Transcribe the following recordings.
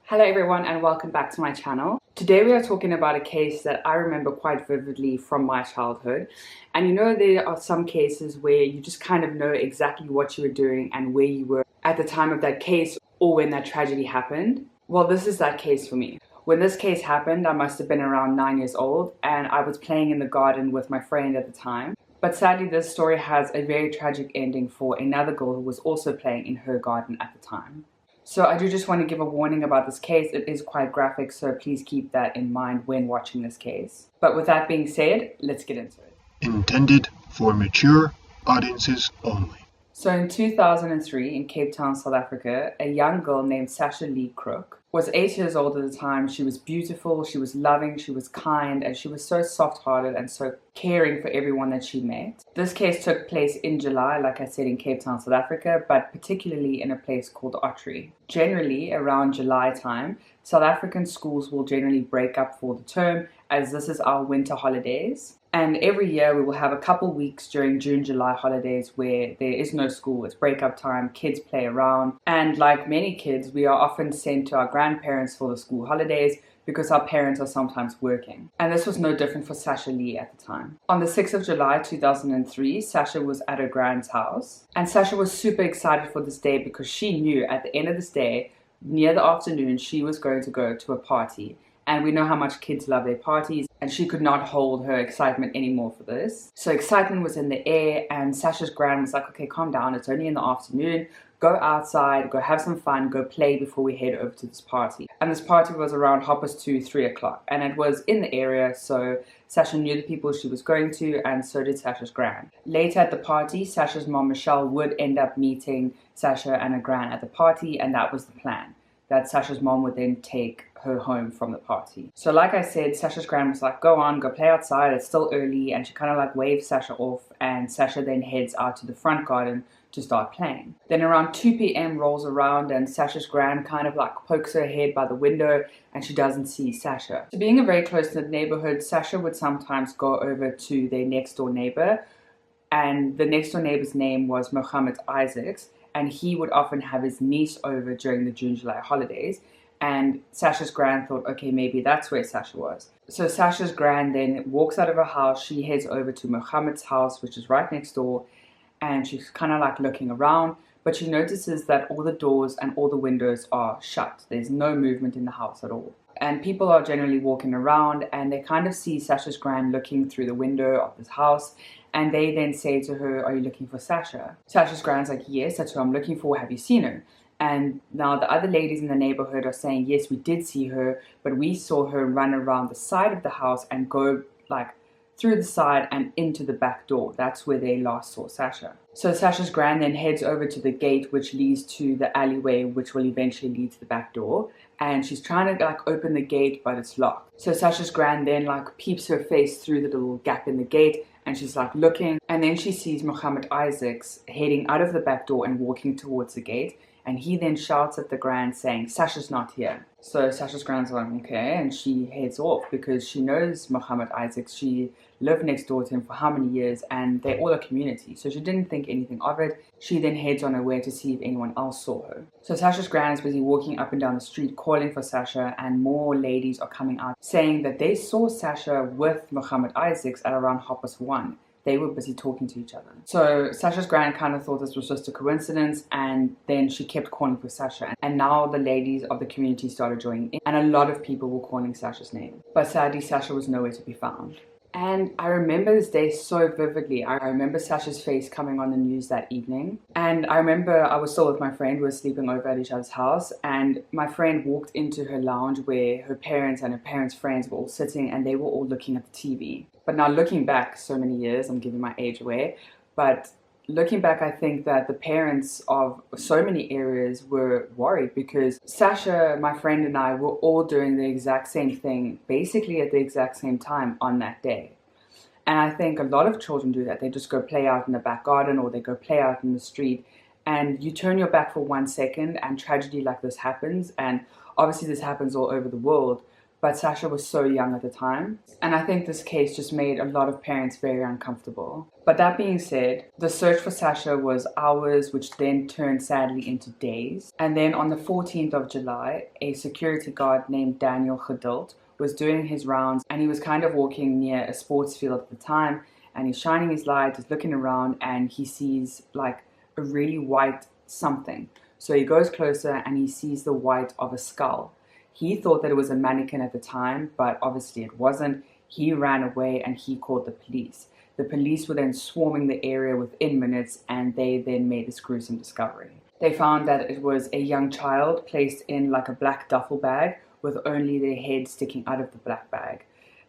Hello everyone and welcome back to my channel. Today we are talking about a case that I remember quite vividly from my childhood. And you know, there are some cases where you just kind of know exactly what you were doing and where you were at the time of that case or when that tragedy happened. Well, this is that case for me. When this case happened, I must have been around 9 years old and I was playing in the garden with my friend at the time. But sadly, this story has a very tragic ending for another girl who was also playing in her garden at the time. So I do just want to give a warning about this case. It is quite graphic, so please keep that in mind when watching this case. But with that being said, let's get into it. Intended for mature audiences only. So in 2003 in Cape Town, South Africa, a young girl named Sasha-Leigh Crook was 8 years old at the time. She was beautiful, she was loving, she was kind, and she was so soft-hearted and so caring for everyone that she met. This case took place in July, like I said, in Cape Town, South Africa, but particularly in a place called Ottery. Generally, around July time, South African schools will generally break up for the term, as this is our winter holidays. And every year we will have a couple weeks during June, July holidays where there is no school, it's breakup time, kids play around. And like many kids, we are often sent to our grandparents for the school holidays because our parents are sometimes working. And this was no different for Sasha-Leigh at the time. On the 6th of July 2003, Sasha was at her grand's house. And Sasha was super excited for this day because she knew at the end of this day, near the afternoon, she was going to go to a party. And we know how much kids love their parties, and she could not hold her excitement anymore for this. So excitement was in the air, and Sasha's gran was like, okay, calm down, it's only in the afternoon, go outside, go have some fun, go play before we head over to this party. And this party was around 3 o'clock, and it was in the area, so Sasha knew the people she was going to, and so did Sasha's gran. Later at the party, Sasha's mom, Michelle, would end up meeting Sasha and her gran at the party, and that was the plan, that Sasha's mom would then take her home from the party. So like I said, Sasha's gran was like, go on, go play outside, it's still early, and she kind of like waves Sasha off, and Sasha then heads out to the front garden to start playing. Then around 2 p.m. rolls around and Sasha's gran kind of like pokes her head by the window and she doesn't see Sasha. So being a very close-knit neighborhood, Sasha would sometimes go over to their next door neighbor, and the next door neighbor's name was Mohammed Isaacs, and he would often have his niece over during the June-July holidays. And Sasha's gran thought, okay, maybe that's where Sasha was. So Sasha's gran then walks out of her house, she heads over to Mohammed's house, which is right next door, and she's kind of like looking around, but she notices that all the doors and all the windows are shut. There's no movement in the house at all. And people are generally walking around, and they kind of see Sasha's gran looking through the window of this house, and they then say to her, are you looking for Sasha? Sasha's gran's like, yes, that's who I'm looking for, have you seen her? And now the other ladies in the neighborhood are saying, yes, we did see her, but we saw her run around the side of the house and go like through the side and into the back door. That's where they last saw Sasha. So Sasha's gran then heads over to the gate which leads to the alleyway, which will eventually lead to the back door. And she's trying to like open the gate, but it's locked. So Sasha's gran then like peeps her face through the little gap in the gate, and she's like looking, and then she sees Mohammed Isaacs heading out of the back door and walking towards the gate. And he then shouts at the gran saying, Sasha's not here. So Sasha's gran's like, okay, and she heads off because she knows Mohammed Isaacs. She lived next door to him for how many years, and they're all a community. So she didn't think anything of it. She then heads on her way to see if anyone else saw her. So Sasha's gran is busy walking up and down the street calling for Sasha, and more ladies are coming out saying that they saw Sasha with Mohammed Isaacs at around 1:30. They were busy talking to each other. So Sasha's gran kind of thought this was just a coincidence, and then she kept calling for Sasha. And now the ladies of the community started joining in, and a lot of people were calling Sasha's name. But sadly, Sasha was nowhere to be found. And I remember this day so vividly. I remember Sasha's face coming on the news that evening. And I remember I was still with my friend. We were sleeping over at each other's house. And my friend walked into her lounge where her parents and her parents' friends were all sitting, and they were all looking at the TV. But now looking back so many years, I'm giving my age away, but looking back, I think that the parents of so many areas were worried because Sasha, my friend, and I were all doing the exact same thing, basically at the exact same time on that day. And I think a lot of children do that. They just go play out in the back garden, or they go play out in the street, and you turn your back for 1 second and tragedy like this happens. And obviously this happens all over the world, but Sasha was so young at the time. And I think this case just made a lot of parents very uncomfortable. But that being said, the search for Sasha was hours, which then turned sadly into days. And then on the 14th of July, a security guard named Daniel Geduld was doing his rounds, and he was kind of walking near a sports field at the time, and he's shining his light, he's looking around, and he sees like a really white something. So he goes closer and he sees the white of a skull. He thought that it was a mannequin at the time, but obviously it wasn't. He ran away and he called the police. The police were then swarming the area within minutes, and they then made this gruesome discovery. They found that it was a young child placed in like a black duffel bag with only their head sticking out of the black bag.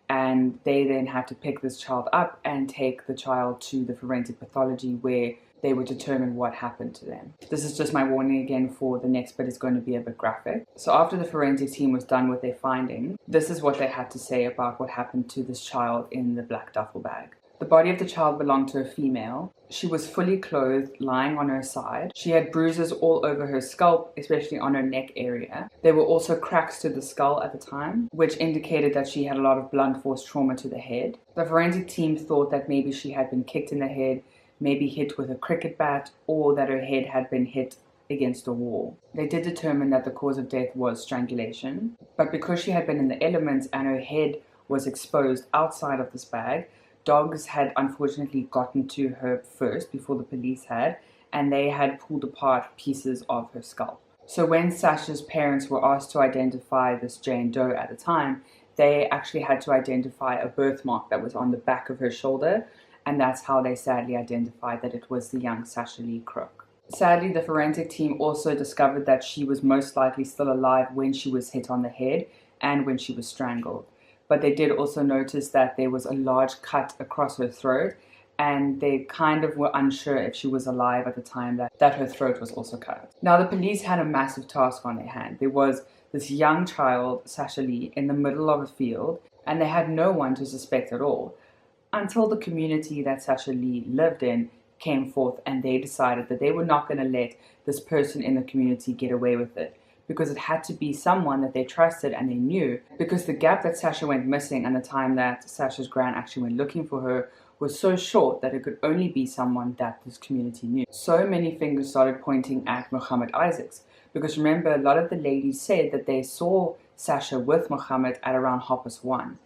And they then had to pick this child up and take the child to the forensic pathology where they would determine what happened to them. This is just my warning again, for the next bit is going to be a bit graphic. So after the forensic team was done with their finding, this is what they had to say about what happened to this child in the black duffel bag. The body of the child belonged to a female. She was fully clothed, lying on her side. She had bruises all over her scalp, especially on her neck area. There were also cracks to the skull at the time, which indicated that she had a lot of blunt force trauma to the head. The forensic team thought that maybe she had been kicked in the head, maybe hit with a cricket bat, or that her head had been hit against a wall. They did determine that the cause of death was strangulation, but because she had been in the elements and her head was exposed outside of this bag, dogs had unfortunately gotten to her first before the police had, and they had pulled apart pieces of her scalp. So when Sasha's parents were asked to identify this Jane Doe at the time, they actually had to identify a birthmark that was on the back of her shoulder, and that's how they sadly identified that it was the young Sasha-Leigh Crook. Sadly, the forensic team also discovered that she was most likely still alive when she was hit on the head and when she was strangled. But they did also notice that there was a large cut across her throat, and they kind of were unsure if she was alive at the time that her throat was also cut. Now, the police had a massive task on their hand. There was this young child, Sasha-Leigh, in the middle of a field, and they had no one to suspect at all, until the community that Sasha-Leigh lived in came forth, and they decided that they were not going to let this person in the community get away with it, because it had to be someone that they trusted and they knew, because the gap that Sasha went missing and the time that Sasha's gran actually went looking for her was so short that it could only be someone that this community knew. So many fingers started pointing at Mohammed Isaacs, because remember, a lot of the ladies said that they saw Sasha with Mohammed at around 1:30,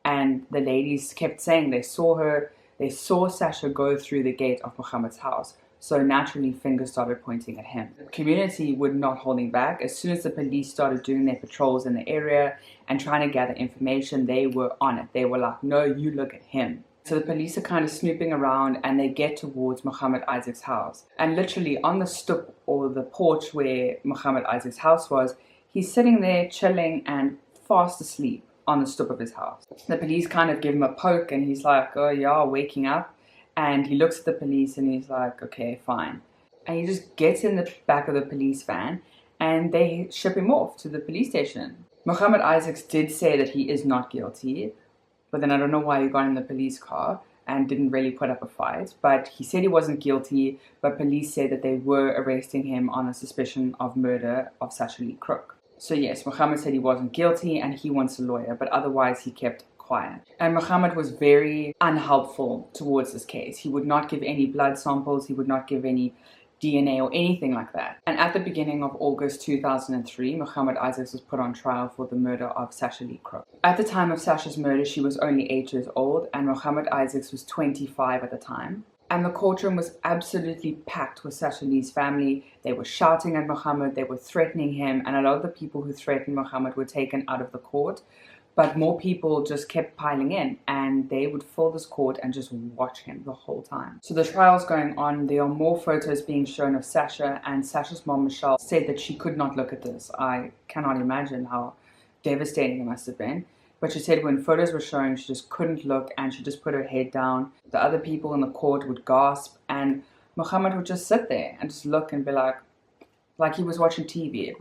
and the ladies kept saying they saw Sasha go through the gate of Mohammed's house. So naturally, fingers started pointing at him. The community would not holding back. As soon as the police started doing their patrols in the area and trying to gather information, they were on it. They were like, no, you look at him. So the police are kind of snooping around, and they get towards Mohammed Isaac's house. And literally on the stoop, or the porch where Mohammed Isaac's house was, he's sitting there chilling and fast asleep on the stoop of his house. The police kind of give him a poke, and he's like, oh yeah, waking up. And he looks at the police and he's like, okay, fine. And he just gets in the back of the police van and they ship him off to the police station. Mohammed Isaacs did say that he is not guilty, but then I don't know why he got in the police car and didn't really put up a fight. But he said he wasn't guilty, but police said that they were arresting him on a suspicion of murder of Sasha-Leigh Crook. So yes, Mohammed said he wasn't guilty and he wants a lawyer, but otherwise he kept quiet. And Mohammed was very unhelpful towards this case. He would not give any blood samples, he would not give any DNA or anything like that. And at the beginning of August 2003, Mohammed Isaacs was put on trial for the murder of Sasha-Leigh Crook. At the time of Sasha's murder, she was only 8 years old, and Mohammed Isaacs was 25 at the time. And the courtroom was absolutely packed with Sasha-Leigh's family. They were shouting at Mohammed, they were threatening him, and a lot of the people who threatened Mohammed were taken out of the court. But more people just kept piling in, and they would fill this court and just watch him the whole time. So the trial's going on. There are more photos being shown of Sasha, and Sasha's mom, Michelle, said that she could not look at this. I cannot imagine how devastating it must have been. But she said when photos were showing, she just couldn't look, and she just put her head down. The other people in the court would gasp, and Mohammed would just sit there and just look and be like he was watching TV.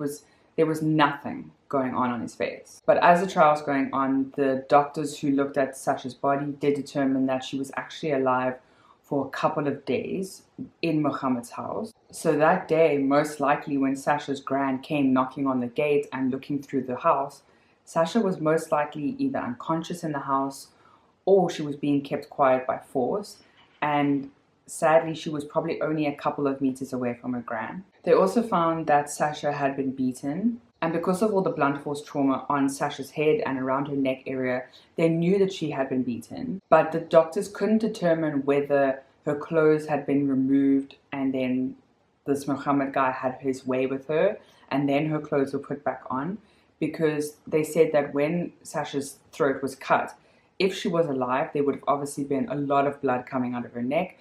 There was nothing going on his face. But as the trial was going on, the doctors who looked at Sasha's body did determine that she was actually alive for a couple of days in Mohammed's house. So that day, most likely when Sasha's gran came knocking on the gate and looking through the house, Sasha was most likely either unconscious in the house or she was being kept quiet by force, and sadly she was probably only a couple of meters away from her gran. They also found that Sasha had been beaten, and because of all the blunt force trauma on Sasha's head and around her neck area, they knew that she had been beaten, but the doctors couldn't determine whether her clothes had been removed and then this Mohammed guy had his way with her and then her clothes were put back on, because they said that when Sasha's throat was cut, if she was alive, there would have obviously been a lot of blood coming out of her neck,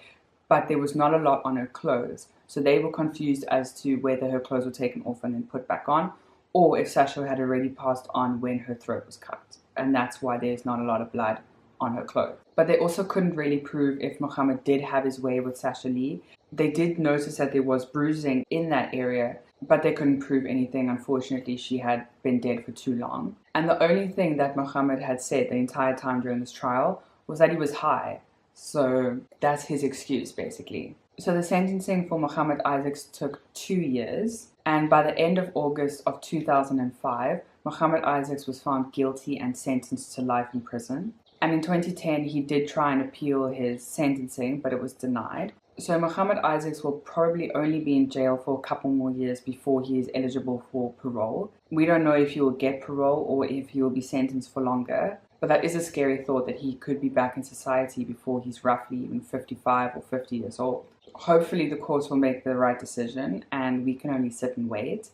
but there was not a lot on her clothes. So they were confused as to whether her clothes were taken off and then put back on, or if Sasha had already passed on when her throat was cut. And that's why there's not a lot of blood on her clothes. But they also couldn't really prove if Mohammed did have his way with Sasha-Leigh. They did notice that there was bruising in that area, but they couldn't prove anything. Unfortunately, she had been dead for too long. And the only thing that Mohammed had said the entire time during this trial was that he was high. So that's his excuse, basically. So the sentencing for Mohammed Isaacs took 2 years. And by the end of August of 2005, Mohammed Isaacs was found guilty and sentenced to life in prison. And in 2010, he did try and appeal his sentencing, but it was denied. So Mohammed Isaacs will probably only be in jail for a couple more years before he is eligible for parole. We don't know if he will get parole or if he will be sentenced for longer, but that is a scary thought that he could be back in society before he's roughly even 55 or 50 years old. Hopefully the courts will make the right decision and we can only sit and wait.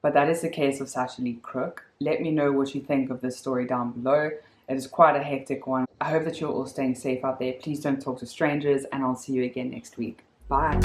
But that is the case of Sasha-Leigh Crook. Let me know what you think of this story down below. It is quite a hectic one. I hope that you're all staying safe out there. Please don't talk to strangers, and I'll see you again next week. Bye.